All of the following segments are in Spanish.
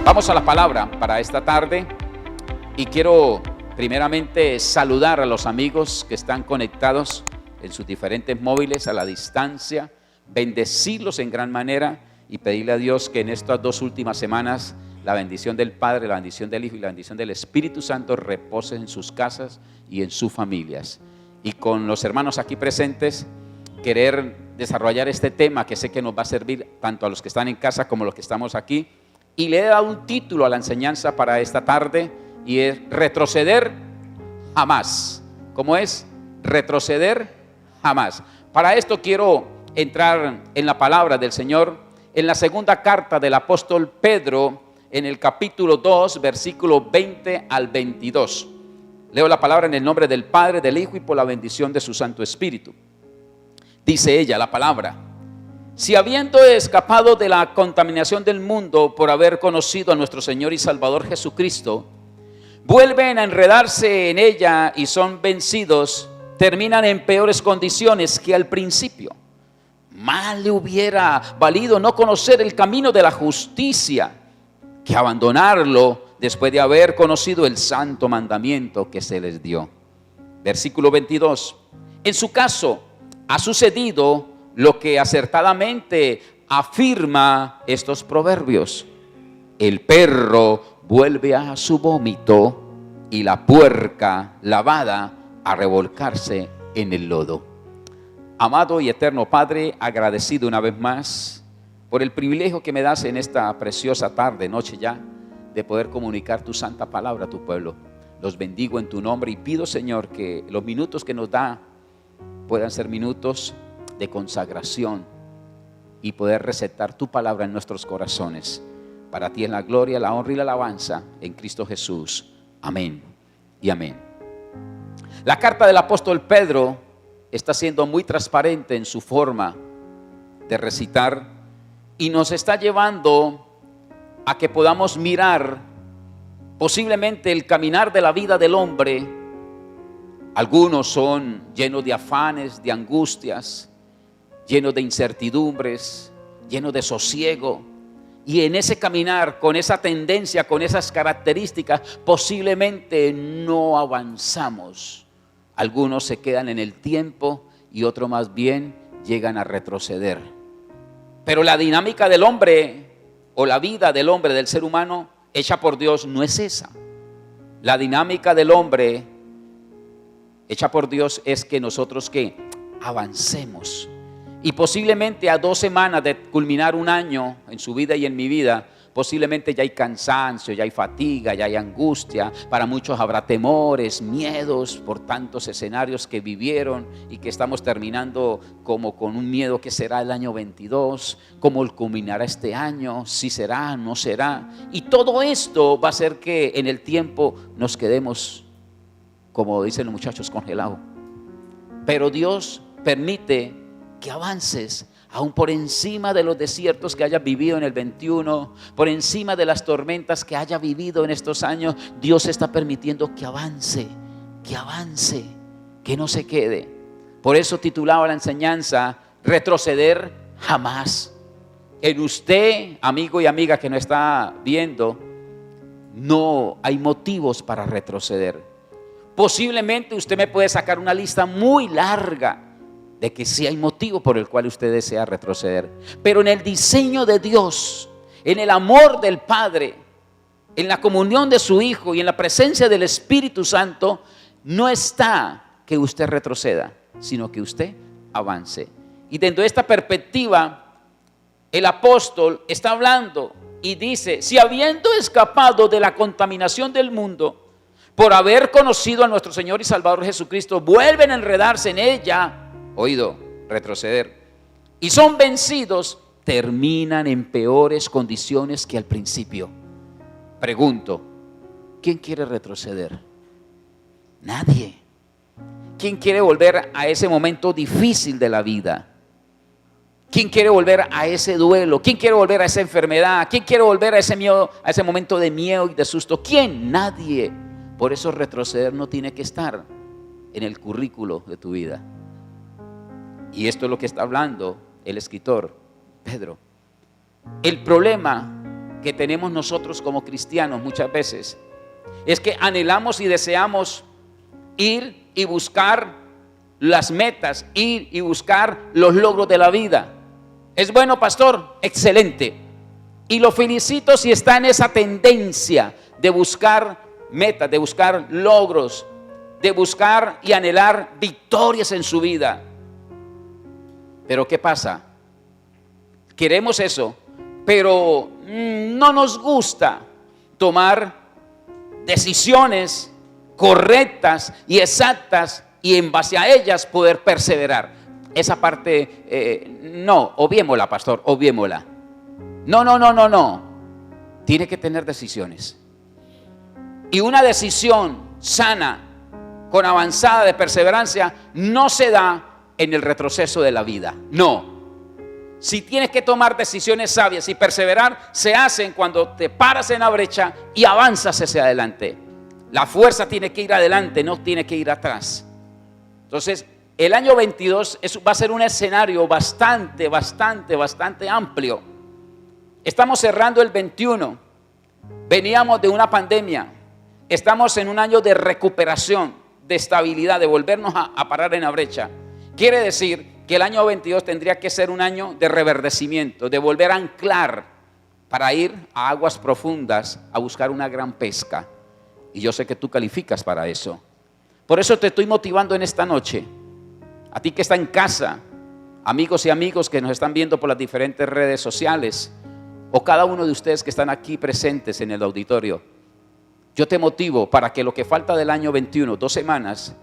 Vamos a la palabra para esta tarde y quiero primeramente saludar a los amigos que están conectados en sus diferentes móviles a la distancia, bendecirlos en gran manera y pedirle a Dios que en estas 2 últimas semanas la bendición del Padre, la bendición del Hijo y la bendición del Espíritu Santo repose en sus casas y en sus familias. Y con los hermanos aquí presentes, querer desarrollar este tema que sé que nos va a servir tanto a los que están en casa como a los que estamos aquí. Y le he dado un título a la enseñanza para esta tarde y es retroceder jamás. ¿Cómo es? Retroceder jamás. Para esto quiero entrar en la palabra del Señor en la segunda carta del apóstol Pedro, en el capítulo 2, versículo 20 al 22. Leo la palabra en el nombre del Padre, del Hijo y por la bendición de su Santo Espíritu. Dice ella, la palabra: si habiendo escapado de la contaminación del mundo por haber conocido a nuestro Señor y Salvador Jesucristo, vuelven a enredarse en ella y son vencidos, terminan en peores condiciones que al principio. Más le hubiera valido no conocer el camino de la justicia que abandonarlo después de haber conocido el santo mandamiento que se les dio. Versículo 22. En su caso ha sucedido lo que acertadamente afirma estos proverbios: el perro vuelve a su vómito y la puerca lavada a revolcarse en el lodo. Amado y eterno Padre, agradecido una vez más por el privilegio que me das en esta preciosa tarde, noche ya, de poder comunicar tu santa palabra a tu pueblo. Los bendigo en tu nombre y pido, Señor, que los minutos que nos da puedan ser minutos de consagración y poder recetar tu palabra en nuestros corazones. Para ti es la gloria, la honra y la alabanza en Cristo Jesús. Amén y amén. La carta del apóstol Pedro está siendo muy transparente en su forma de recitar y nos está llevando a que podamos mirar posiblemente el caminar de la vida del hombre. Algunos son llenos de afanes, de angustias, llenos de incertidumbres, llenos de sosiego. Y en ese caminar, con esa tendencia, con esas características, posiblemente no avanzamos. Algunos se quedan en el tiempo y otros más bien llegan a retroceder. Pero la dinámica del hombre o la vida del hombre, del ser humano, hecha por Dios, no es esa. La dinámica del hombre hecha por Dios es que nosotros que avancemos. Y posiblemente a 2 semanas de culminar un año en su vida y en mi vida, posiblemente ya hay cansancio, ya hay fatiga, ya hay angustia. Para muchos habrá temores, miedos por tantos escenarios que vivieron y que estamos terminando como con un miedo que será el año 22, cómo culminará este año, si será, no será. Y todo esto va a hacer que en el tiempo nos quedemos, como dicen los muchachos, congelados. Pero Dios permite que avances aún por encima de los desiertos que hayas vivido en el 21, por encima de las tormentas que haya vivido en estos años. Dios está permitiendo que avance, que no se quede. Por eso titulaba la enseñanza: retroceder jamás. En usted, amigo y amiga que no está viendo, no hay motivos para retroceder. Posiblemente usted me puede sacar una lista muy larga de que sí hay motivo por el cual usted desea retroceder. Pero en el diseño de Dios, en el amor del Padre, en la comunión de su Hijo y en la presencia del Espíritu Santo, no está que usted retroceda, sino que usted avance. Y dentro de esta perspectiva, el apóstol está hablando y dice: si habiendo escapado de la contaminación del mundo por haber conocido a nuestro Señor y Salvador Jesucristo, vuelven a enredarse en ella, oído, retroceder, y son vencidos, terminan en peores condiciones que al principio. Pregunto, ¿quién quiere retroceder? Nadie. ¿Quién quiere volver a ese momento difícil de la vida? ¿Quién quiere volver a ese duelo? ¿Quién quiere volver a esa enfermedad? ¿Quién quiere volver a ese miedo, a ese momento de miedo y de susto? ¿Quién? Nadie. Por eso retroceder no tiene que estar en el currículo de tu vida. Y esto es lo que está hablando el escritor Pedro. El problema que tenemos nosotros como cristianos muchas veces es que anhelamos y deseamos ir y buscar las metas, ir y buscar los logros de la vida. ¿Es bueno, pastor? Excelente. Y lo felicito si está en esa tendencia de buscar metas, de buscar logros, de buscar y anhelar victorias en su vida. Pero ¿qué pasa? Queremos eso, pero no nos gusta tomar decisiones correctas y exactas y en base a ellas poder perseverar. Esa parte, no, obviémosla, pastor, obviémosla. No. Tiene que tener decisiones. Y una decisión sana, con avanzada de perseverancia, no se da en el retroceso de la vida. No. Si tienes que tomar decisiones sabias y perseverar, se hacen cuando te paras en la brecha y avanzas hacia adelante. La fuerza tiene que ir adelante, no tiene que ir atrás. Entonces, el año 22 va a ser un escenario bastante amplio. Estamos cerrando el 21. Veníamos de una pandemia. Estamos en un año de recuperación, de estabilidad, de volvernos a parar en la brecha. Quiere decir que el año 22 tendría que ser un año de reverdecimiento, de volver a anclar para ir a aguas profundas a buscar una gran pesca. Y yo sé que tú calificas para eso. Por eso te estoy motivando en esta noche. A ti que está en casa, amigos y amigos que nos están viendo por las diferentes redes sociales, o cada uno de ustedes que están aquí presentes en el auditorio, yo te motivo para que lo que falta del año 21, 2 semanas,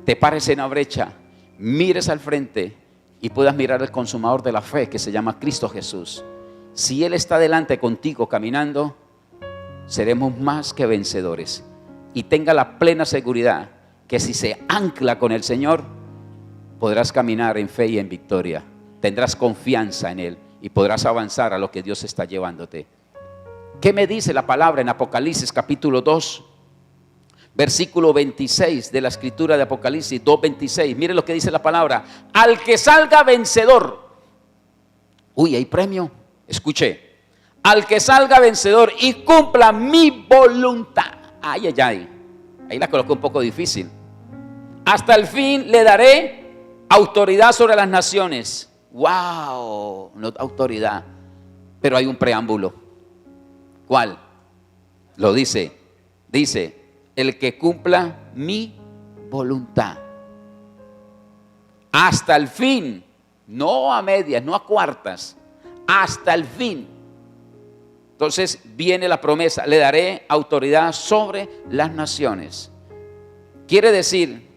te pares en la brecha, mires al frente y puedas mirar al consumador de la fe que se llama Cristo Jesús. Si Él está delante contigo caminando, seremos más que vencedores. Y tenga la plena seguridad que si se ancla con el Señor, podrás caminar en fe y en victoria. Tendrás confianza en Él y podrás avanzar a lo que Dios está llevándote. ¿Qué me dice la palabra en Apocalipsis capítulo 2? Versículo 26 de la escritura de Apocalipsis 2:26. Mire lo que dice la palabra. Al que salga vencedor. Uy, hay premio. Escuche. Al que salga vencedor y cumpla mi voluntad. Ay. Ahí la coloqué un poco difícil. Hasta el fin le daré autoridad sobre las naciones. Wow, no autoridad. Pero hay un preámbulo. ¿Cuál? Lo dice. Dice. El que cumpla mi voluntad. Hasta el fin. No a medias, no a cuartas. Hasta el fin. Entonces viene la promesa. Le daré autoridad sobre las naciones. Quiere decir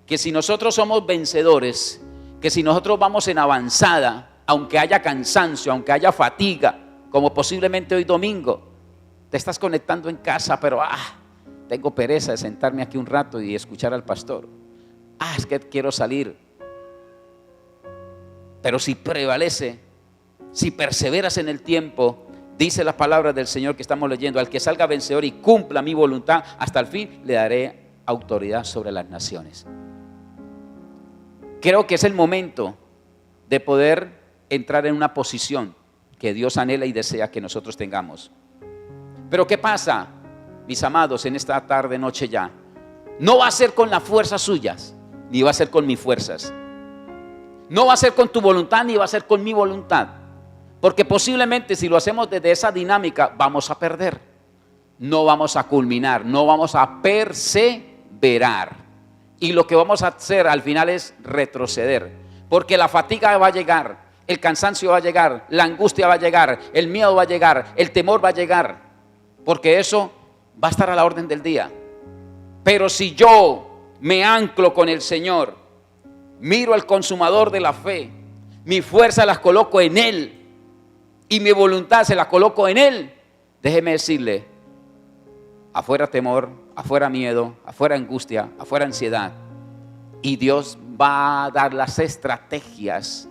que si nosotros somos vencedores, que si nosotros vamos en avanzada, aunque haya cansancio, aunque haya fatiga, como posiblemente hoy domingo, te estás conectando en casa, pero tengo pereza de sentarme aquí un rato y escuchar al pastor. Es que quiero salir. Pero si prevalece, si perseveras en el tiempo, dice la palabra del Señor que estamos leyendo, al que salga vencedor y cumpla mi voluntad, hasta el fin le daré autoridad sobre las naciones. Creo que es el momento de poder entrar en una posición que Dios anhela y desea que nosotros tengamos. Pero ¿qué pasa, mis amados, en esta tarde, noche ya? No va a ser con las fuerzas suyas, ni va a ser con mis fuerzas. No va a ser con tu voluntad, ni va a ser con mi voluntad. Porque posiblemente si lo hacemos desde esa dinámica, vamos a perder. No vamos a culminar, no vamos a perseverar. Y lo que vamos a hacer al final es retroceder. Porque la fatiga va a llegar, el cansancio va a llegar, la angustia va a llegar, el miedo va a llegar, el temor va a llegar. Porque eso va a estar a la orden del día. Pero si yo me anclo con el Señor, miro al consumador de la fe, mi fuerza las coloco en Él y mi voluntad se la coloco en Él, déjeme decirle, afuera temor, afuera miedo, afuera angustia, afuera ansiedad, y Dios va a dar las estrategias,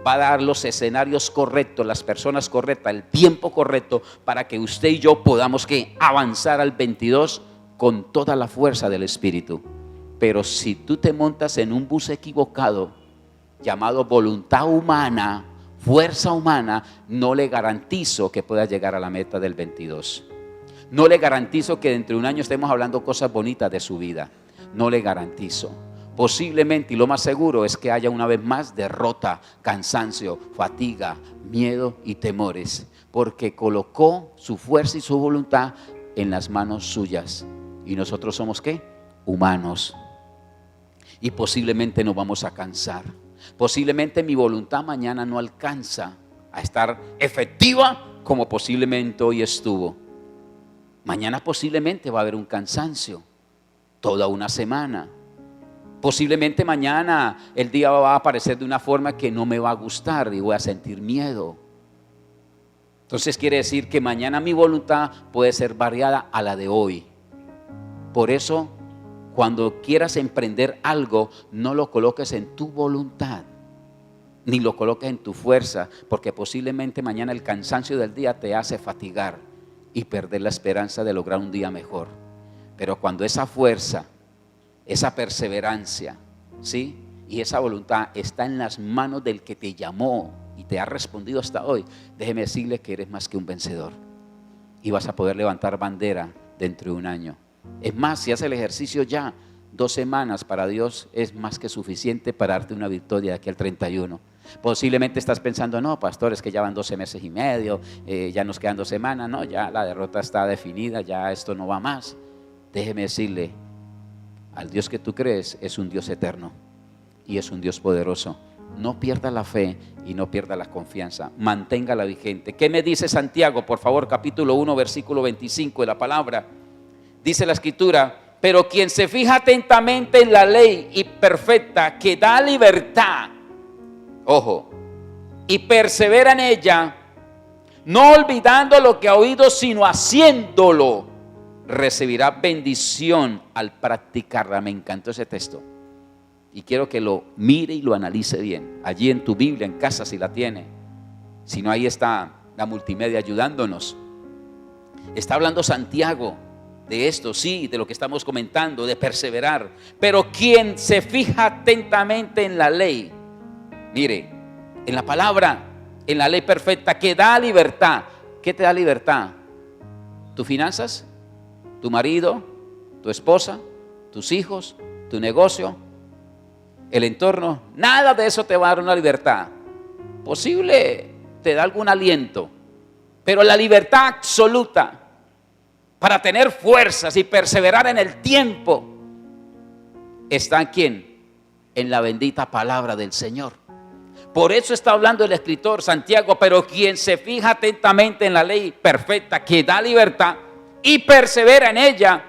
va a dar los escenarios correctos, las personas correctas, el tiempo correcto para que usted y yo podamos avanzar al 22 con toda la fuerza del Espíritu. Pero si tú te montas en un bus equivocado llamado voluntad humana, fuerza humana, no le garantizo que pueda llegar a la meta del 22. No le garantizo que dentro de un año estemos hablando cosas bonitas de su vida. No le garantizo. Posiblemente, y lo más seguro, es que haya una vez más derrota, cansancio, fatiga, miedo y temores, porque colocó su fuerza y su voluntad en las manos suyas. Y nosotros somos ¿qué? Humanos. Y posiblemente nos vamos a cansar. Posiblemente mi voluntad mañana no alcanza a estar efectiva como posiblemente hoy estuvo. Mañana posiblemente va a haber un cansancio, toda una semana. Posiblemente mañana el día va a aparecer de una forma que no me va a gustar y voy a sentir miedo. Entonces quiere decir que mañana mi voluntad puede ser variada a la de hoy. Por eso, cuando quieras emprender algo, no lo coloques en tu voluntad, ni lo coloques en tu fuerza, porque posiblemente mañana el cansancio del día te hace fatigar y perder la esperanza de lograr un día mejor. Pero cuando esa fuerza, esa perseverancia, ¿sí?, y esa voluntad está en las manos del que te llamó y te ha respondido hasta hoy, déjeme decirle que eres más que un vencedor y vas a poder levantar bandera dentro de un año. Es más, si haces el ejercicio ya, 2 semanas para Dios es más que suficiente para darte una victoria de aquí al 31. Posiblemente estás pensando, no, pastor, es que ya van 12 meses y medio, ya nos quedan 2 semanas, no, ya la derrota está definida, ya esto no va más. Déjeme decirle, al Dios que tú crees es un Dios eterno y es un Dios poderoso. No pierda la fe y no pierda la confianza, manténgala vigente. ¿Qué me dice Santiago? Por favor, capítulo 1, versículo 25 de la palabra. Dice la escritura, pero quien se fija atentamente en la ley y perfecta que da libertad, ojo, y persevera en ella, no olvidando lo que ha oído, sino haciéndolo, recibirá bendición al practicarla. Me encantó ese texto y quiero que lo mire y lo analice bien, allí en tu Biblia, en casa si la tiene. Si no, ahí está la multimedia ayudándonos. Está hablando Santiago de esto, sí, de lo que estamos comentando, de perseverar. Pero quien se fija atentamente en la ley, mire, en la palabra, en la ley perfecta que da libertad. ¿Qué te da libertad? ¿Tus finanzas? ¿Tu marido? ¿Tu esposa? ¿Tus hijos? ¿Tu negocio? ¿El entorno? Nada de eso te va a dar una libertad. Posible te da algún aliento, pero la libertad absoluta para tener fuerzas y perseverar en el tiempo está en ¿quién? En la bendita palabra del Señor. Por eso está hablando el escritor Santiago, pero quien se fija atentamente en la ley perfecta que da libertad y persevera en ella,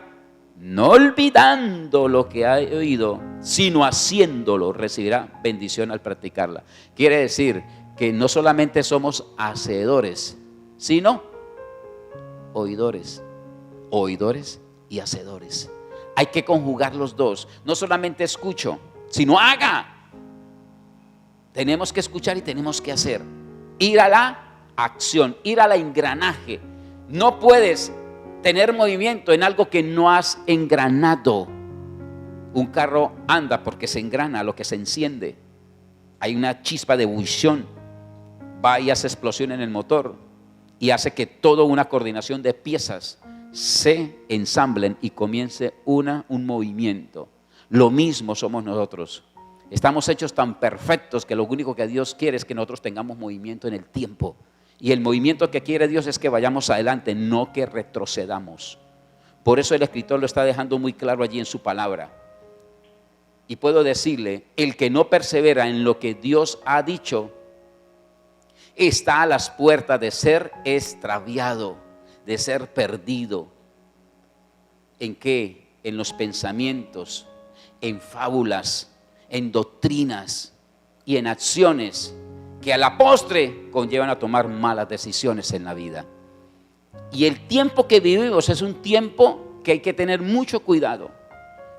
no olvidando lo que ha oído, sino haciéndolo, recibirá bendición al practicarla. Quiere decir que no solamente somos hacedores, sino oidores. Oidores y hacedores. Hay que conjugar los dos. No solamente escucho, sino haga. Tenemos que escuchar y tenemos que hacer. Ir a la acción, ir a la engranaje. No puedes tener movimiento en algo que no has engranado. Un carro anda porque se engrana lo que se enciende. Hay una chispa de ebullición, va y hace explosión en el motor y hace que toda una coordinación de piezas se ensamblen y comience un movimiento. Lo mismo somos nosotros. Estamos hechos tan perfectos que lo único que Dios quiere es que nosotros tengamos movimiento en el tiempo. Y el movimiento que quiere Dios es que vayamos adelante, no que retrocedamos. Por eso el escritor lo está dejando muy claro allí en su palabra. Y puedo decirle, el que no persevera en lo que Dios ha dicho, está a las puertas de ser extraviado, de ser perdido. ¿En qué? En los pensamientos, en fábulas, en doctrinas y en acciones que a la postre conllevan a tomar malas decisiones en la vida. Y el tiempo que vivimos es un tiempo que hay que tener mucho cuidado,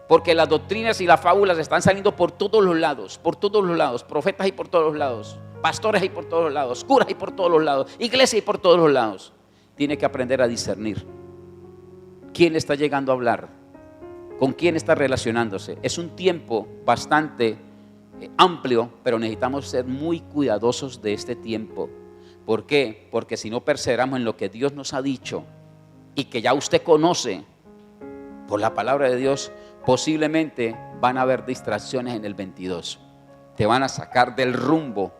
porque las doctrinas y las fábulas están saliendo por todos los lados, profetas hay por todos los lados, pastores hay por todos los lados, curas hay por todos los lados, iglesia hay por todos los lados. Tiene que aprender a discernir quién le está llegando a hablar, con quién está relacionándose. Es un tiempo bastante amplio, pero necesitamos ser muy cuidadosos de este tiempo. ¿Por qué? Porque si no perseveramos en lo que Dios nos ha dicho y que ya usted conoce por la palabra de Dios, posiblemente van a haber distracciones en el 22. Te van a sacar del rumbo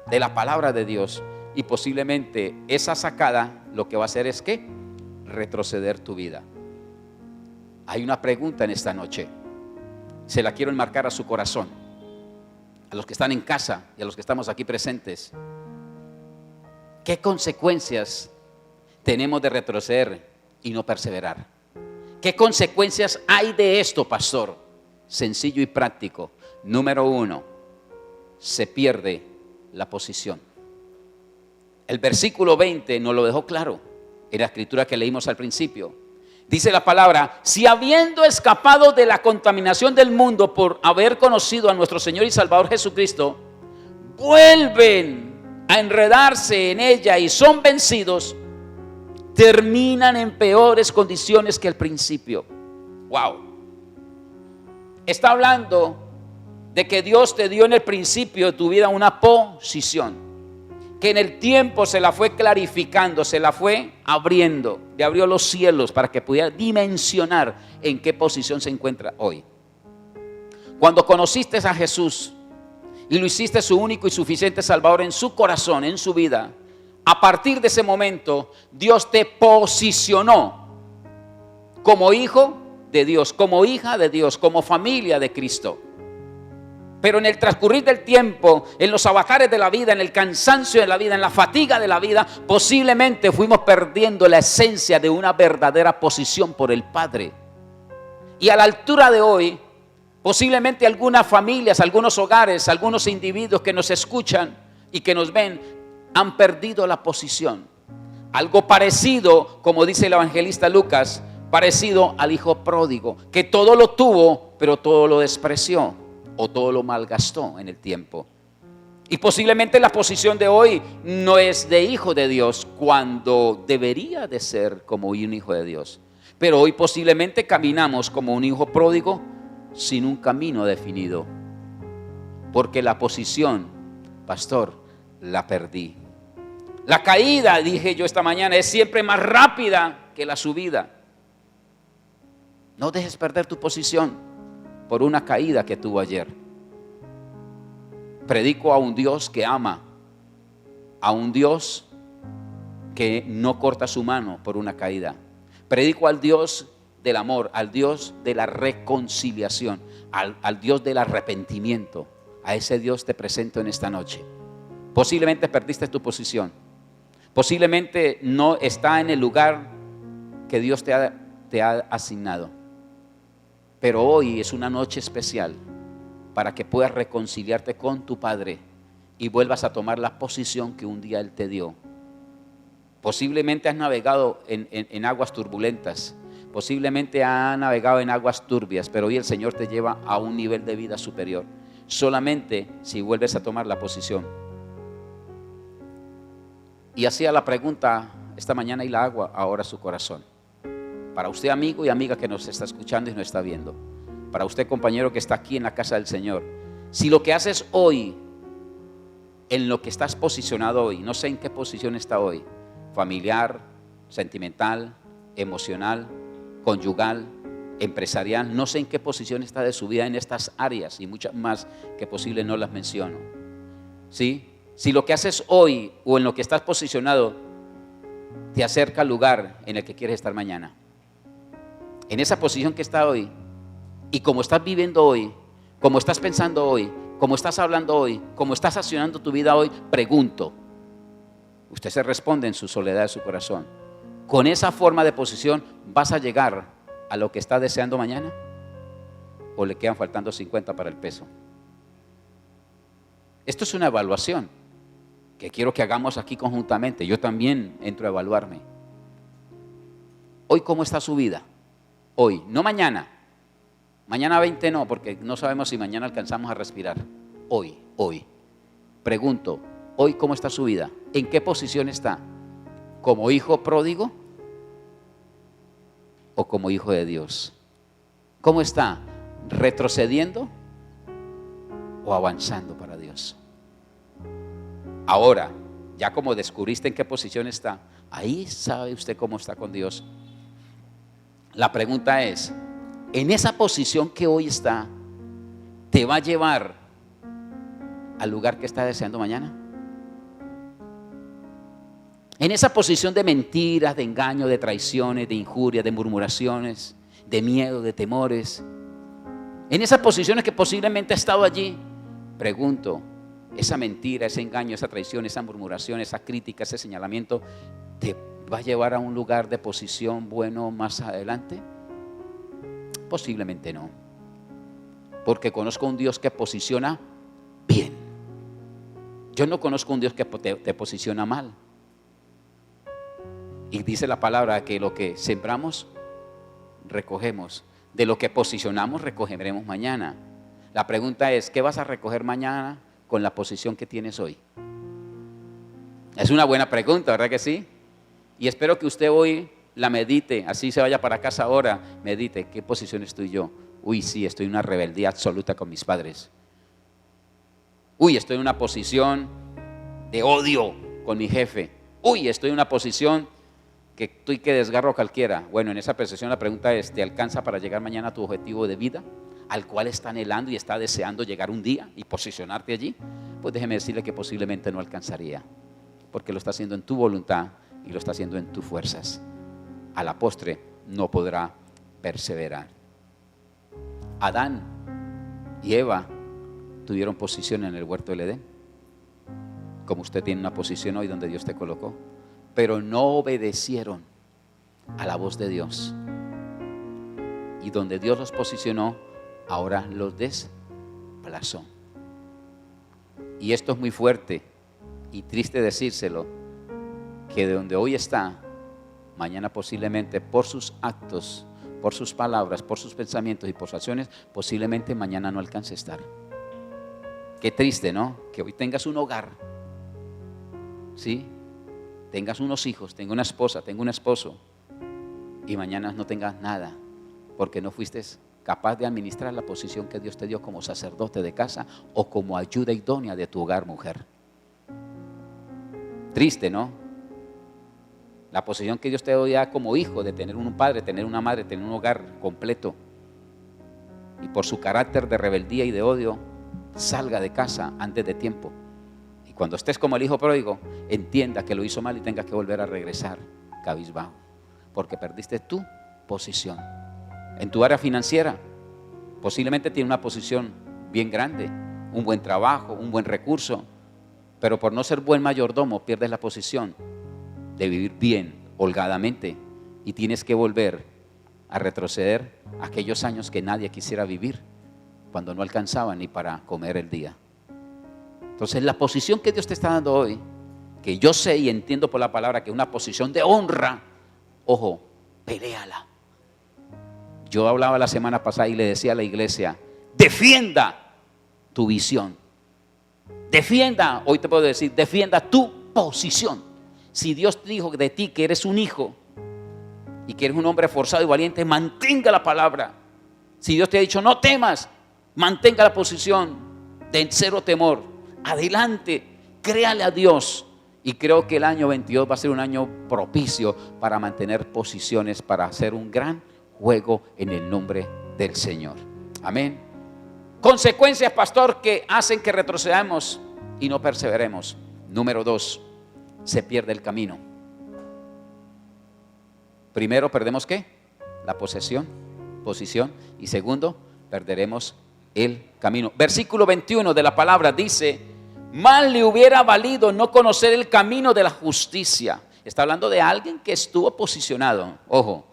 de la palabra de Dios y posiblemente esa sacada lo que va a hacer es ¿qué? Retroceder tu vida. Hay una pregunta en esta noche. Se la quiero enmarcar a su corazón, a los que están en casa y a los que estamos aquí presentes. ¿Qué consecuencias tenemos de retroceder y no perseverar? ¿Qué consecuencias hay de esto, pastor? Sencillo y práctico. Número 1, se pierde la posición. El versículo 20 nos lo dejó claro en la escritura que leímos al principio. Dice la palabra: si habiendo escapado de la contaminación del mundo por haber conocido a nuestro Señor y Salvador Jesucristo, vuelven a enredarse en ella y son vencidos, terminan en peores condiciones que el principio. Wow. Está hablando de que Dios te dio en el principio de tu vida una posición, que en el tiempo se la fue clarificando, se la fue abriendo, le abrió los cielos para que pudiera dimensionar en qué posición se encuentra hoy. Cuando conociste a Jesús y lo hiciste su único y suficiente Salvador en su corazón, en su vida, a partir de ese momento Dios te posicionó como hijo de Dios, como hija de Dios, como familia de Cristo. Pero en el transcurrir del tiempo, en los avatares de la vida, en el cansancio de la vida, en la fatiga de la vida, posiblemente fuimos perdiendo la esencia de una verdadera posición por el Padre. Y a la altura de hoy, posiblemente algunas familias, algunos hogares, algunos individuos que nos escuchan y que nos ven, han perdido la posición. Algo parecido, como dice el evangelista Lucas, parecido al hijo pródigo, que todo lo tuvo, pero todo lo despreció o todo lo malgastó en el tiempo. Y posiblemente la posición de hoy no es de hijo de Dios, cuando debería de ser como un hijo de Dios. Pero hoy posiblemente caminamos como un hijo pródigo sin un camino definido, porque la posición, pastor, la perdí. La caída, dije yo esta mañana, es siempre más rápida que la subida. No dejes perder tu posición por una caída que tuvo ayer. Predico a un Dios que ama, a un Dios que no corta su mano por una caída. Predico al Dios del amor, al Dios de la reconciliación, al Dios del arrepentimiento. A ese Dios te presento en esta noche. Posiblemente perdiste tu posición, posiblemente no está en el lugar que Dios te ha asignado, pero hoy es una noche especial para que puedas reconciliarte con tu Padre y vuelvas a tomar la posición que un día Él te dio. Posiblemente has navegado en aguas turbulentas, posiblemente has navegado en aguas turbias, pero hoy el Señor te lleva a un nivel de vida superior, solamente si vuelves a tomar la posición. Y hacía la pregunta esta mañana y la hago ahora a su corazón. Para usted, amigo y amiga que nos está escuchando y nos está viendo, para usted, compañero que está aquí en la casa del Señor, si lo que haces hoy, en lo que estás posicionado hoy, no sé en qué posición está hoy, familiar, sentimental, emocional, conyugal, empresarial, no sé en qué posición está de su vida en estas áreas y muchas más que posible no las menciono. ¿Sí? Si lo que haces hoy o en lo que estás posicionado te acerca al lugar en el que quieres estar mañana, en esa posición que está hoy, y como estás viviendo hoy, como estás pensando hoy, como estás hablando hoy, como estás accionando tu vida hoy, pregunto, usted se responde en su soledad de su corazón, ¿con esa forma de posición vas a llegar a lo que estás deseando mañana? ¿O le quedan faltando 50 para el peso? Esto es una evaluación que quiero que hagamos aquí conjuntamente. Yo también entro a evaluarme. Hoy, ¿cómo está su vida? Hoy, no mañana. Mañana 20 no, porque no sabemos si mañana alcanzamos a respirar. Hoy. Pregunto, hoy, ¿cómo está su vida? ¿En qué posición está? ¿Como hijo pródigo o como hijo de Dios? ¿Cómo está? ¿Retrocediendo o avanzando para Dios. Ahora, ya como descubriste en qué posición está, ahí sabe usted cómo está con Dios. La pregunta es, ¿en esa posición que hoy está, te va a llevar al lugar que está deseando mañana? En esa posición de mentiras, de engaño, de traiciones, de injurias, de murmuraciones, de miedo, de temores, en esas posiciones que posiblemente ha estado allí, pregunto, esa mentira, ese engaño, esa traición, esa murmuración, esa crítica, ese señalamiento, ¿te va a llevar a un lugar de posición bueno más adelante? Posiblemente no, porque conozco un Dios que posiciona bien. Yo no conozco un Dios que te posiciona mal. Y dice la palabra que lo que sembramos, recogemos. De lo que posicionamos, recogeremos mañana. La pregunta es, ¿qué vas a recoger mañana con la posición que tienes hoy? Es una buena pregunta, ¿verdad que sí? Y espero que usted hoy la medite, así se vaya para casa ahora, medite, ¿qué posición estoy yo? Uy, sí, estoy en una rebeldía absoluta con mis padres. Uy, estoy en una posición de odio con mi jefe. Uy, estoy en una posición que estoy que desgarro a cualquiera. Bueno, en esa percepción la pregunta es, ¿te alcanza para llegar mañana a tu objetivo de vida, al cual está anhelando y está deseando llegar un día y posicionarte allí? Pues déjeme decirle que posiblemente no alcanzaría, porque lo está haciendo en tu voluntad y lo está haciendo en tus fuerzas. A la postre no podrá perseverar. Adán y Eva tuvieron posición en el huerto del Edén, como usted tiene una posición hoy donde Dios te colocó, pero no obedecieron a la voz de Dios, y donde Dios los posicionó, ahora los desplazó. Y esto es muy fuerte y triste decírselo, que de donde hoy está, mañana posiblemente por sus actos, por sus palabras, por sus pensamientos y por sus acciones, posiblemente mañana no alcance a estar. Qué triste, ¿no? Que hoy tengas un hogar, ¿sí? Tengas unos hijos, tengas una esposa, tengas un esposo, y mañana no tengas nada, porque no fuiste capaz de administrar la posición que Dios te dio como sacerdote de casa o como ayuda idónea de tu hogar, mujer. Triste, ¿no? La posición que Dios te dio ya como hijo, de tener un padre, tener una madre, tener un hogar completo, y por su carácter de rebeldía y de odio, salga de casa antes de tiempo. Y cuando estés como el hijo pródigo, entienda que lo hizo mal y tenga que volver a regresar cabizbajo, porque perdiste tu posición. En tu área financiera, posiblemente tiene una posición bien grande, un buen trabajo, un buen recurso, pero por no ser buen mayordomo pierdes la posición de vivir bien, holgadamente, y tienes que volver a retroceder aquellos años que nadie quisiera vivir, cuando no alcanzaba ni para comer el día. Entonces la posición que Dios te está dando hoy, que yo sé y entiendo por la palabra que es una posición de honra, ojo, peléala. Yo hablaba la semana pasada y le decía a la iglesia, defienda tu visión, defienda, hoy te puedo decir, defienda tu posición. Si Dios dijo de ti que eres un hijo y que eres un hombre forzado y valiente, mantenga la palabra. Si Dios te ha dicho no temas, mantenga la posición de cero temor. Adelante, créale a Dios. Y creo que el año 22 va a ser un año propicio para mantener posiciones, para hacer un gran juego en el nombre del Señor. Amén. Consecuencias, pastor, que hacen que retrocedamos y no perseveremos. Número 2, se pierde el camino. Primero, perdemos ¿qué? La posición. Y segundo, perderemos el camino. Versículo 21 de la palabra dice: mal le hubiera valido no conocer el camino de la justicia. Está hablando de alguien que estuvo posicionado, ojo,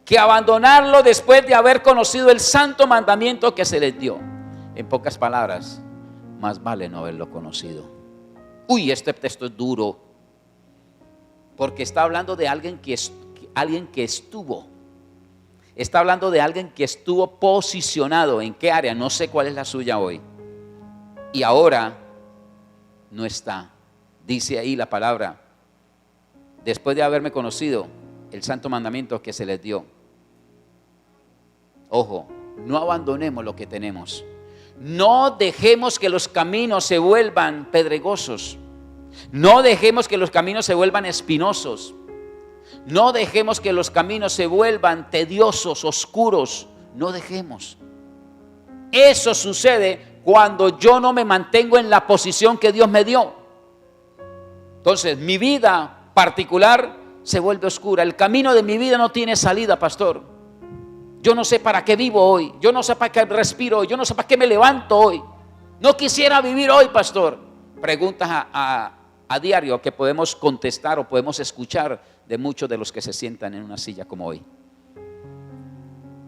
que abandonarlo después de haber conocido el santo mandamiento que se les dio. En pocas palabras, más vale no haberlo conocido. Uy, este texto es duro, porque está hablando de alguien que estuvo. Está hablando de alguien que estuvo posicionado. ¿En qué área? No sé cuál es la suya hoy. Y ahora no está. Dice ahí la palabra: después de haberme conocido el santo mandamiento que se les dio. Ojo, no abandonemos lo que tenemos. No dejemos que los caminos se vuelvan pedregosos. No dejemos que los caminos se vuelvan espinosos. No dejemos que los caminos se vuelvan tediosos, oscuros. No dejemos. Eso sucede cuando yo no me mantengo en la posición que Dios me dio. Entonces, mi vida particular se vuelve oscura. El camino de mi vida no tiene salida, pastor. Yo no sé para qué vivo hoy. Yo no sé para qué respiro hoy. Yo no sé para qué me levanto hoy. No quisiera vivir hoy, pastor. Preguntas a diario que podemos contestar o podemos escuchar de muchos de los que se sientan en una silla como hoy.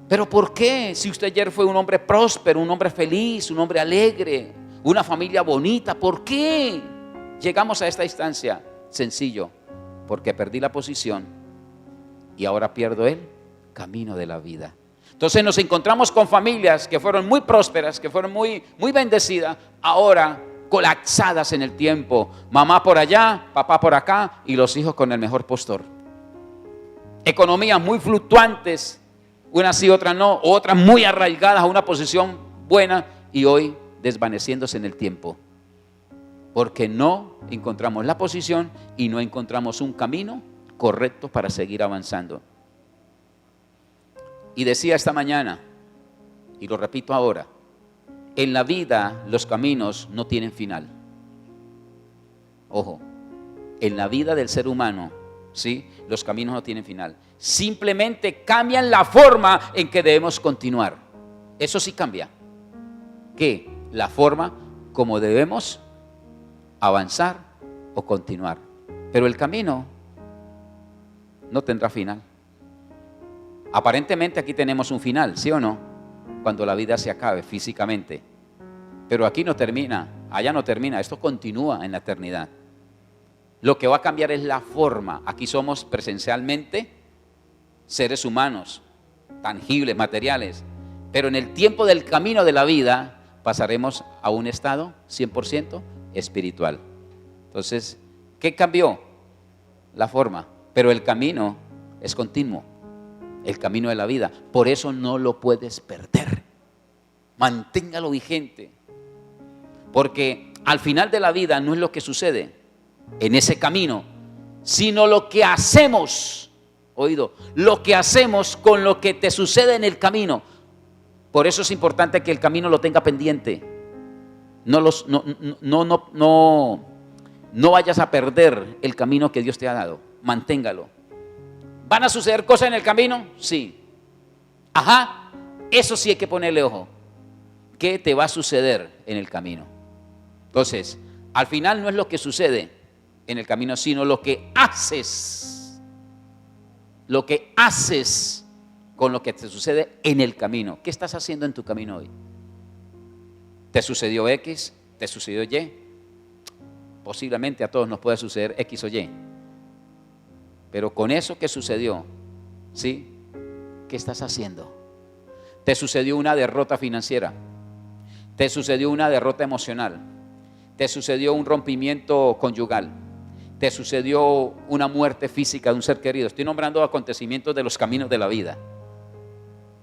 Pero ¿por qué? Si usted ayer fue un hombre próspero, un hombre feliz, un hombre alegre, una familia bonita, ¿por qué llegamos a esta instancia? Sencillo, porque perdí la posición y ahora pierdo el camino de la vida. Entonces nos encontramos con familias que fueron muy prósperas, que fueron muy bendecidas, ahora colapsadas en el tiempo. Mamá por allá, papá por acá y los hijos con el mejor postor. Economías muy fluctuantes, unas sí, otras no, otras muy arraigadas a una posición buena y hoy desvaneciéndose en el tiempo. Porque no encontramos la posición y no encontramos un camino correcto para seguir avanzando. Y decía esta mañana, y lo repito ahora, en la vida los caminos no tienen final. Ojo, en la vida del ser humano, ¿sí? Los caminos no tienen final. Simplemente cambian la forma en que debemos continuar. Eso sí cambia. ¿Qué? La forma como debemos avanzar o continuar. Pero el camino no tendrá final. Aparentemente aquí tenemos un final, ¿sí o no? Cuando la vida se acabe físicamente. Pero aquí no termina, allá no termina, esto continúa en la eternidad. Lo que va a cambiar es la forma. Aquí somos presencialmente seres humanos, tangibles, materiales. Pero en el tiempo del camino de la vida pasaremos a un estado 100% espiritual. Entonces, ¿qué cambió? La forma, pero el camino es continuo. El camino de la vida. Por eso no lo puedes perder. Manténgalo vigente. Porque al final de la vida no es lo que sucede en ese camino, sino lo que hacemos. Oído, lo que hacemos con lo que te sucede en el camino. Por eso es importante que el camino lo tenga pendiente. No vayas a perder el camino que Dios te ha dado. Manténgalo. ¿Van a suceder cosas en el camino? Sí. Ajá, eso sí hay que ponerle ojo. ¿Qué te va a suceder en el camino? Entonces, al final no es lo que sucede en el camino, sino lo que haces. Lo que haces con lo que te sucede en el camino. ¿Qué estás haciendo en tu camino hoy? ¿Te sucedió X? ¿Te sucedió Y? Posiblemente a todos nos puede suceder X o Y. Pero con eso que sucedió, ¿sí? ¿Qué estás haciendo? Te sucedió una derrota financiera, te sucedió una derrota emocional, te sucedió un rompimiento conyugal, te sucedió una muerte física de un ser querido. Estoy nombrando acontecimientos de los caminos de la vida.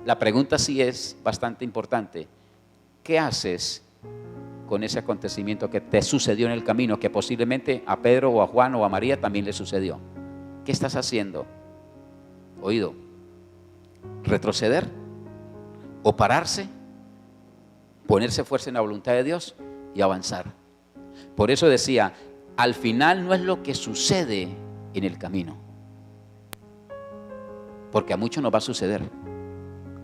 La pregunta sí es bastante importante. ¿Qué haces con ese acontecimiento que te sucedió en el camino, que posiblemente a Pedro o a Juan o a María también le sucedió? ¿Qué estás haciendo? Oído, retroceder o pararse, ponerse fuerza en la voluntad de Dios y avanzar. Por eso decía, al final no es lo que sucede en el camino, porque a muchos nos va a suceder.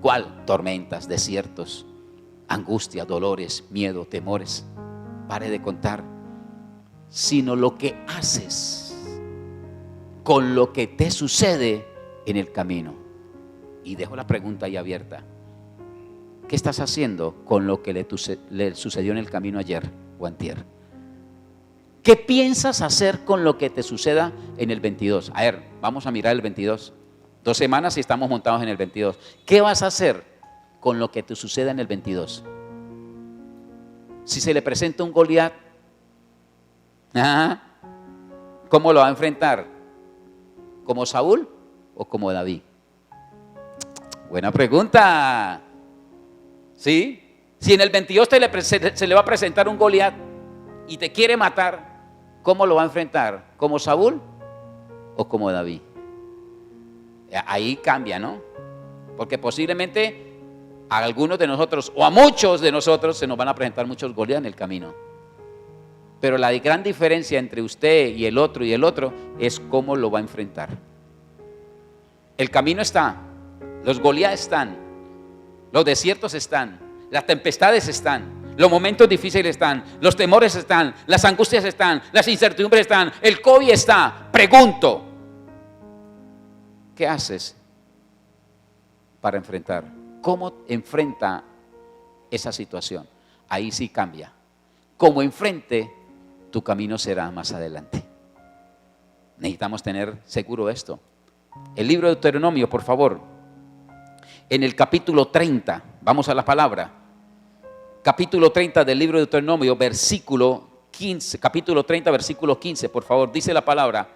¿Cuál? Tormentas, desiertos, angustia, dolores, miedo, temores. Pare de contar. Sino lo que haces con lo que te sucede en el camino. Y dejo la pregunta ahí abierta. ¿Qué estás haciendo con lo que le sucedió en el camino ayer o antier? ¿Qué piensas hacer con lo que te suceda en el 22? A ver, vamos a mirar el 22. 2 semanas y estamos montados en el 22. ¿Qué vas a hacer con lo que te suceda en el 22? Si se le presenta un Goliat, ¿cómo lo va a enfrentar? ¿Como Saúl o como David? Buena pregunta. ¿Sí? Si en el 22 se le va a presentar un Goliat y te quiere matar, ¿cómo lo va a enfrentar? ¿Como Saúl o como David? Ahí cambia, ¿no? Porque posiblemente a algunos de nosotros o a muchos de nosotros se nos van a presentar muchos Goliat en el camino. Pero la gran diferencia entre usted y el otro es cómo lo va a enfrentar. El camino está, los Goliat están, los desiertos están, las tempestades están, los momentos difíciles están, los temores están, las angustias están, las incertidumbres están, el COVID está. Pregunto, ¿qué haces para enfrentar? ¿Cómo enfrenta esa situación? Ahí sí cambia. Como enfrente, tu camino será más adelante. Necesitamos tener seguro esto. El libro de Deuteronomio, por favor, en el capítulo 30, vamos a la palabra. Capítulo 30 del libro de Deuteronomio, versículo 15, capítulo 30, versículo 15, por favor, dice la palabra: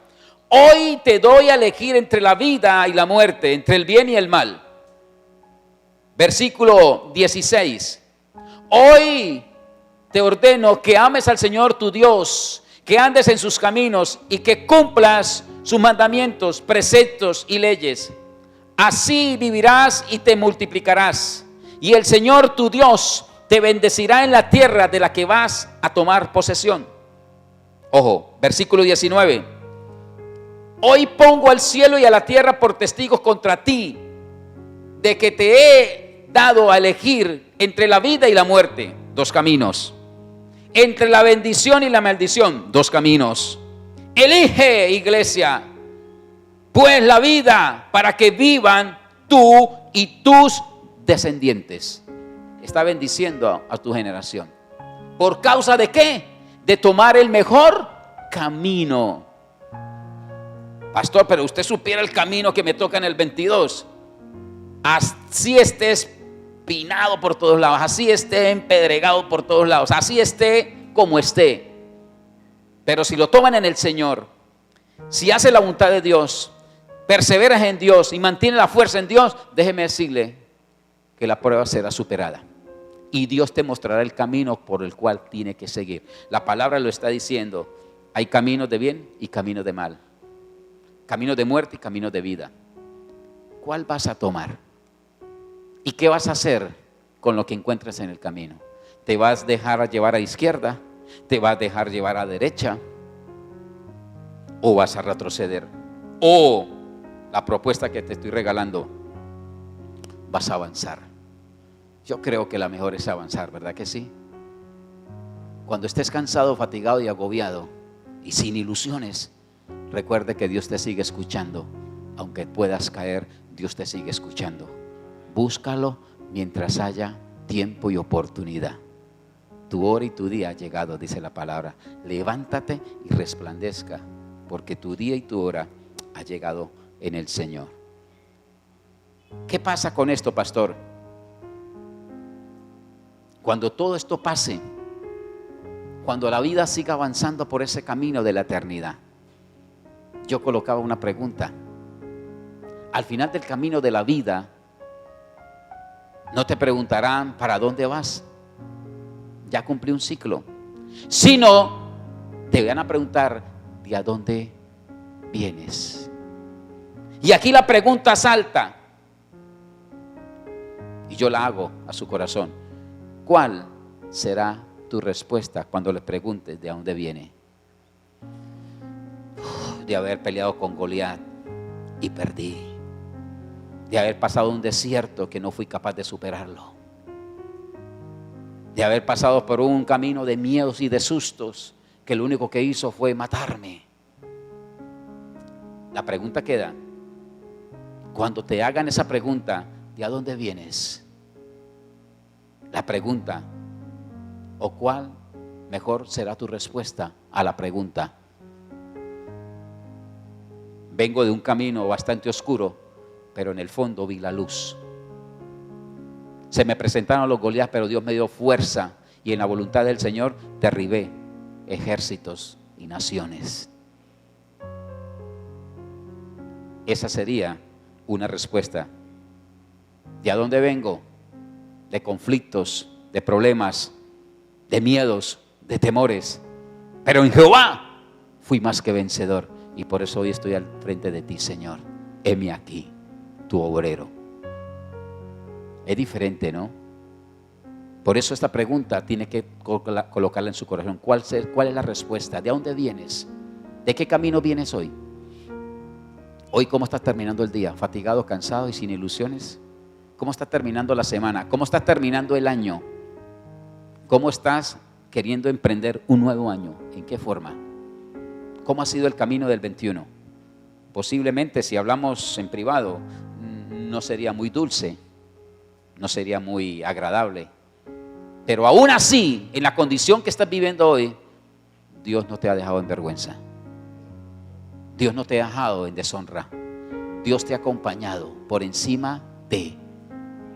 hoy te doy a elegir entre la vida y la muerte, entre el bien y el mal. Versículo 16: hoy te ordeno que ames al Señor tu Dios, que andes en sus caminos y que cumplas sus mandamientos, preceptos y leyes. Así vivirás y te multiplicarás, y el Señor tu Dios te bendecirá en la tierra de la que vas a tomar posesión. Ojo, versículo 19: hoy pongo al cielo y a la tierra por testigos contra ti, de que te he dado a elegir entre la vida y la muerte, dos caminos, entre la bendición y la maldición, dos caminos. Elige, iglesia, pues la vida, para que vivan tú y tus descendientes. Está bendiciendo a tu generación. ¿Por causa de qué? De tomar el mejor camino. Pastor, pero usted supiera el camino que me toca en el 22. Así esté espinado por todos lados, así esté empedregado por todos lados, así esté como esté. Pero si lo toman en el Señor, si hace la voluntad de Dios, perseveras en Dios y mantiene la fuerza en Dios, déjeme decirle que la prueba será superada. Y Dios te mostrará el camino por el cual tiene que seguir. La palabra lo está diciendo. Hay caminos de bien y caminos de mal. Caminos de muerte y caminos de vida. ¿Cuál vas a tomar? ¿Y qué vas a hacer con lo que encuentres en el camino? ¿Te vas a dejar llevar a izquierda? ¿Te vas a dejar llevar a derecha? ¿O vas a retroceder? ¿O la propuesta que te estoy regalando, vas a avanzar? Yo creo que la mejor es avanzar, ¿verdad que sí? Cuando estés cansado, fatigado y agobiado y sin ilusiones, recuerde que Dios te sigue escuchando. Aunque puedas caer, Dios te sigue escuchando. Búscalo mientras haya tiempo y oportunidad. Tu hora y tu día ha llegado, dice la palabra. Levántate y resplandezca, porque tu día y tu hora ha llegado en el Señor. ¿Qué pasa con esto, pastor? Cuando todo esto pase, cuando la vida siga avanzando por ese camino de la eternidad, yo colocaba una pregunta. Al final del camino de la vida, no te preguntarán ¿para dónde vas? Ya cumplí un ciclo. Sino te van a preguntar ¿de a dónde vienes? Y aquí la pregunta salta, y yo la hago a su corazón. ¿Cuál será tu respuesta cuando le preguntes de a dónde viene? De haber peleado con Goliat y perdí. De haber pasado un desierto que no fui capaz de superarlo. De haber pasado por un camino de miedos y de sustos que lo único que hizo fue matarme. La pregunta queda: cuando te hagan esa pregunta, ¿de a dónde vienes? La pregunta, o cuál mejor será tu respuesta a la pregunta. Vengo de un camino bastante oscuro, pero en el fondo vi la luz. Se me presentaron los Goliat, pero Dios me dio fuerza, y en la voluntad del Señor derribé ejércitos y naciones. Esa sería una respuesta. ¿De a dónde vengo? De conflictos, de problemas, de miedos, de temores. Pero en Jehová fui más que vencedor. Y por eso hoy estoy al frente de ti, Señor. Heme aquí, tu obrero. Es diferente, ¿no? Por eso esta pregunta tiene que colocarla en su corazón. ¿Cuál es la respuesta? ¿De dónde vienes? ¿De qué camino vienes hoy? Hoy, ¿cómo estás terminando el día? ¿Fatigado, cansado y sin ilusiones? ¿Cómo estás terminando la semana? ¿Cómo estás terminando el año? ¿Cómo estás queriendo emprender un nuevo año? ¿En qué forma? ¿Cómo ha sido el camino del 21? Posiblemente, si hablamos en privado, no sería muy dulce, no sería muy agradable. Pero aún así, en la condición que estás viviendo hoy, Dios no te ha dejado en vergüenza. Dios no te ha dejado en deshonra. Dios te ha acompañado por encima de.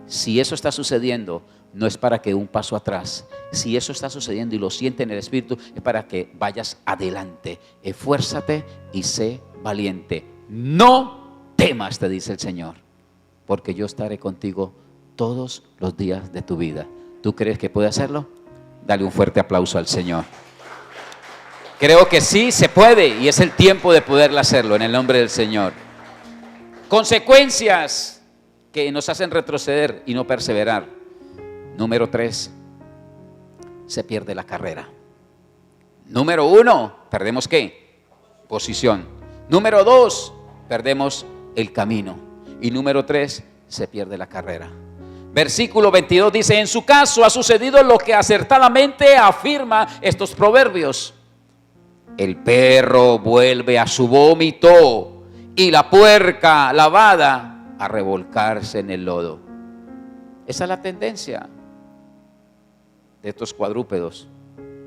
Si eso está sucediendo, no es para que un paso atrás. Si eso está sucediendo y lo siente en el Espíritu, es para que vayas adelante. Esfuérzate y sé valiente. No temas, te dice el Señor, porque yo estaré contigo todos los días de tu vida. ¿Tú crees que puede hacerlo? Dale un fuerte aplauso al Señor. Creo que sí se puede y es el tiempo de poderlo hacerlo en el nombre del Señor. Consecuencias que nos hacen retroceder y no perseverar. Número 3, se pierde la carrera. Número 1, perdemos ¿qué? Posición. Número 2, perdemos el camino. Y número 3, se pierde la carrera. Versículo 22 dice: en su caso ha sucedido lo que acertadamente afirma estos proverbios. El perro vuelve a su vómito y la puerca lavada a revolcarse en el lodo. Esa es la tendencia de estos cuadrúpedos,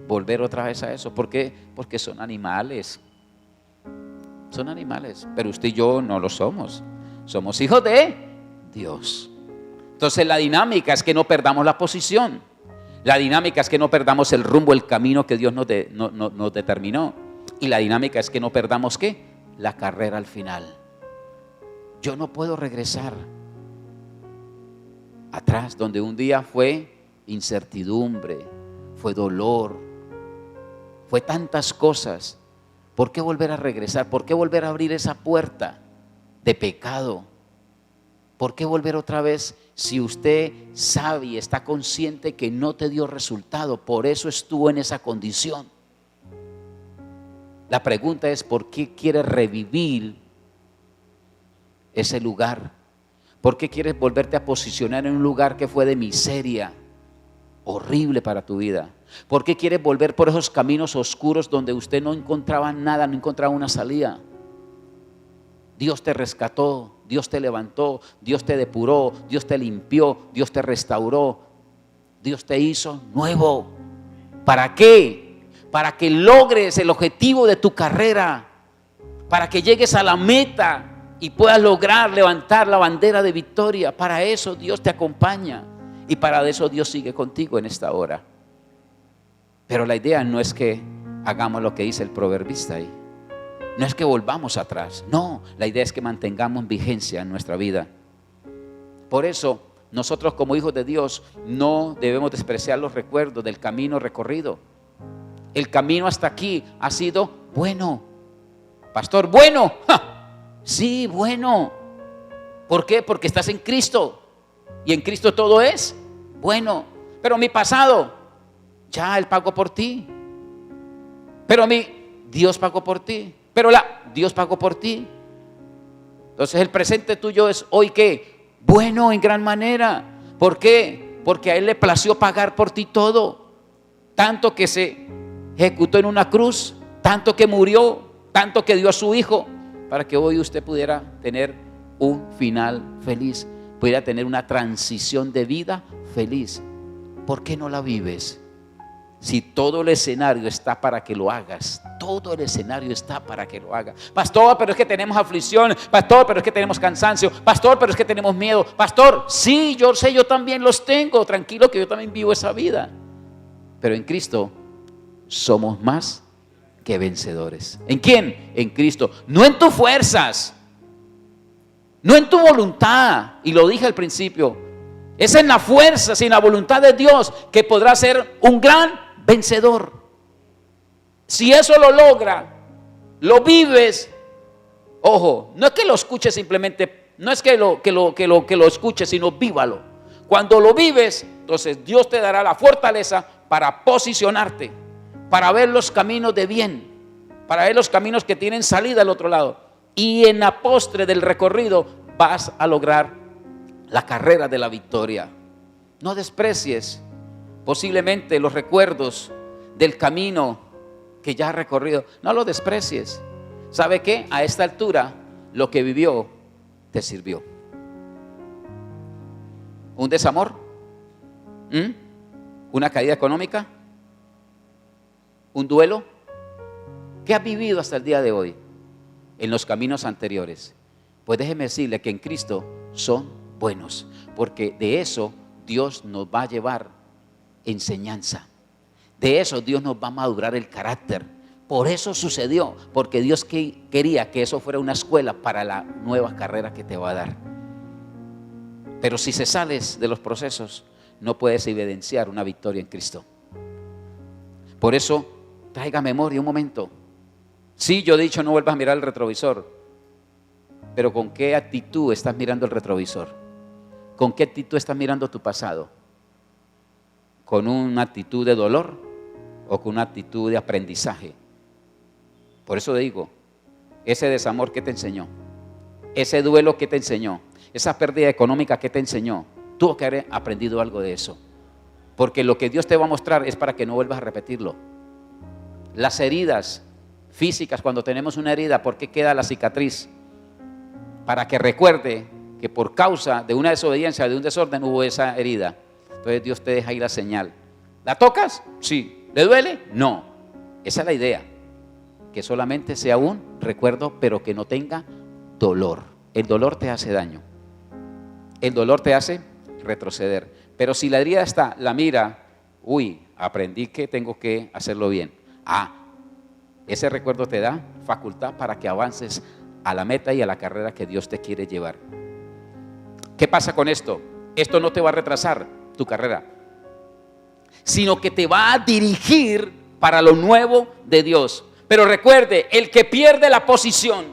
volver otra vez a eso. ¿Por qué? Porque son animales. Son animales, pero usted y yo no lo somos. Somos hijos de Dios. Entonces la dinámica es que no perdamos la posición. La dinámica es que no perdamos el rumbo, el camino que Dios nos determinó. Y la dinámica es que no perdamos ¿qué? La carrera al final. Yo no puedo regresar atrás donde un día fue incertidumbre, fue dolor, fue tantas cosas. ¿Por qué volver a regresar? ¿Por qué volver a abrir esa puerta de pecado? ¿Por qué volver otra vez si usted sabe y está consciente que no te dio resultado? Por eso estuvo en esa condición. La pregunta es: ¿por qué quieres revivir ese lugar? ¿Por qué quieres volverte a posicionar en un lugar que fue de miseria, horrible para tu vida? ¿Por qué quieres volver por esos caminos oscuros donde usted no encontraba nada, no encontraba una salida? Dios te rescató, Dios te levantó, Dios te depuró, Dios te limpió, Dios te restauró, Dios te hizo nuevo. ¿Para qué? Para que logres el objetivo de tu carrera, para que llegues a la meta y puedas lograr levantar la bandera de victoria. Para eso Dios te acompaña y para eso Dios sigue contigo en esta hora. Pero la idea no es que hagamos lo que dice el proverbista ahí. No es que volvamos atrás, no, la idea es que mantengamos vigencia en nuestra vida. Por eso nosotros como hijos de Dios no debemos despreciar los recuerdos del camino recorrido. El camino hasta aquí ha sido bueno. Pastor, bueno. Sí, bueno. ¿Por qué? Porque estás en Cristo y en Cristo todo es bueno. Pero mi pasado, ya Él pagó por ti. Pero Dios pagó por ti. Pero Dios pagó por ti. Entonces el presente tuyo es hoy ¿qué? Bueno en gran manera. ¿Por qué? Porque a Él le plació pagar por ti todo. Tanto que se ejecutó en una cruz, tanto que murió, tanto que dio a su hijo, para que hoy usted pudiera tener un final feliz, pudiera tener una transición de vida feliz. ¿Por qué no la vives? Si todo el escenario está para que lo hagas, todo el escenario está para que lo hagas. Pastor, pero es que tenemos aflicción. Pastor, pero es que tenemos cansancio. Pastor, pero es que tenemos miedo. Pastor, sí, yo sé, yo también los tengo. Tranquilo que yo también vivo esa vida. Pero en Cristo somos más que vencedores. ¿En quién? En Cristo. No en tus fuerzas, no en tu voluntad. Y lo dije al principio, Es en la fuerza, sin la voluntad de Dios, que podrá ser un gran vencedor. Si eso lo logra, lo vives. Ojo, no es que lo escuches simplemente, no es que lo escuches, sino vívalo. Cuando lo vives, entonces Dios te dará la fortaleza para posicionarte, para ver los caminos de bien, para ver los caminos que tienen salida al otro lado. Y en la postre del recorrido vas a lograr la carrera de la victoria. No desprecies posiblemente los recuerdos del camino que ya has recorrido. No lo desprecies. ¿Sabe qué? A esta altura lo que vivió te sirvió. ¿Un desamor? ¿Una caída económica? ¿Un duelo? ¿Qué has vivido hasta el día de hoy en los caminos anteriores? Pues déjeme decirle que en Cristo son buenos, porque de eso Dios nos va a llevar enseñanza. De eso Dios nos va a madurar el carácter. Por eso sucedió, porque Dios quería que eso fuera una escuela para la nueva carrera que te va a dar. Pero si se sales de los procesos, no puedes evidenciar una victoria en Cristo. Por eso, traiga memoria un momento. Sí, yo he dicho no vuelvas a mirar el retrovisor, pero ¿con qué actitud estás mirando el retrovisor? ¿Con qué actitud estás mirando tu pasado? ¿Con una actitud de dolor o con una actitud de aprendizaje? Por eso digo, ese desamor que te enseñó, ese duelo que te enseñó, esa pérdida económica que te enseñó, tuvo que haber aprendido algo de eso. Porque lo que Dios te va a mostrar es para que no vuelvas a repetirlo. Las heridas físicas, cuando tenemos una herida, ¿por qué queda la cicatriz? Para que recuerde que por causa de una desobediencia, de un desorden, hubo esa herida. Entonces Dios te deja ahí la señal. ¿La tocas? Sí. ¿Le duele? No. Esa es la idea. Que solamente sea un recuerdo, pero que no tenga dolor. El dolor te hace daño. El dolor te hace retroceder. Pero si la herida está, la mira, aprendí que tengo que hacerlo bien. Ese recuerdo te da facultad para que avances a la meta y a la carrera que Dios te quiere llevar. ¿Qué pasa con esto? Esto no te va a retrasar tu carrera, sino que te va a dirigir para lo nuevo de Dios. Pero recuerde, el que pierde la posición,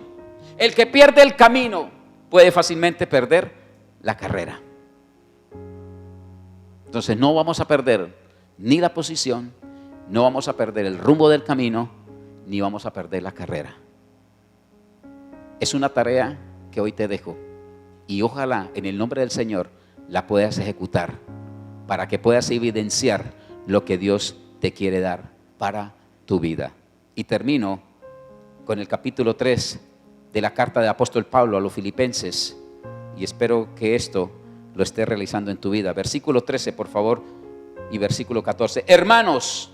el que pierde el camino, puede fácilmente perder la carrera. Entonces no vamos a perder ni la posición, no vamos a perder el rumbo del camino, ni vamos a perder la carrera. Es una tarea que hoy te dejo y ojalá en el nombre del Señor la puedas ejecutar para que puedas evidenciar lo que Dios te quiere dar para tu vida. Y termino con el capítulo 3 de la carta del apóstol Pablo a los Filipenses y espero que esto lo esté realizando en tu vida. Versículo 13, por favor, y versículo 14. Hermanos,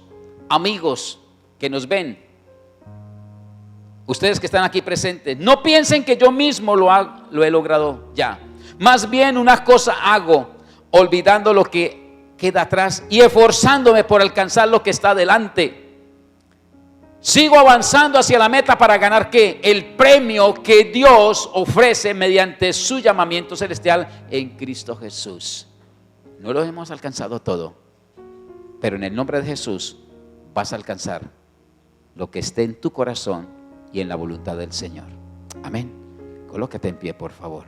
amigos que nos ven, ustedes que están aquí presentes, no piensen que yo mismo lo he logrado ya. Más bien una cosa hago, olvidando lo que queda atrás y esforzándome por alcanzar lo que está adelante. Sigo avanzando hacia la meta para ganar ¿qué? El premio que Dios ofrece mediante su llamamiento celestial en Cristo Jesús. No lo hemos alcanzado todo, pero en el nombre de Jesús vas a alcanzar lo que esté en tu corazón y en la voluntad del Señor. Amén. Colócate en pie, por favor.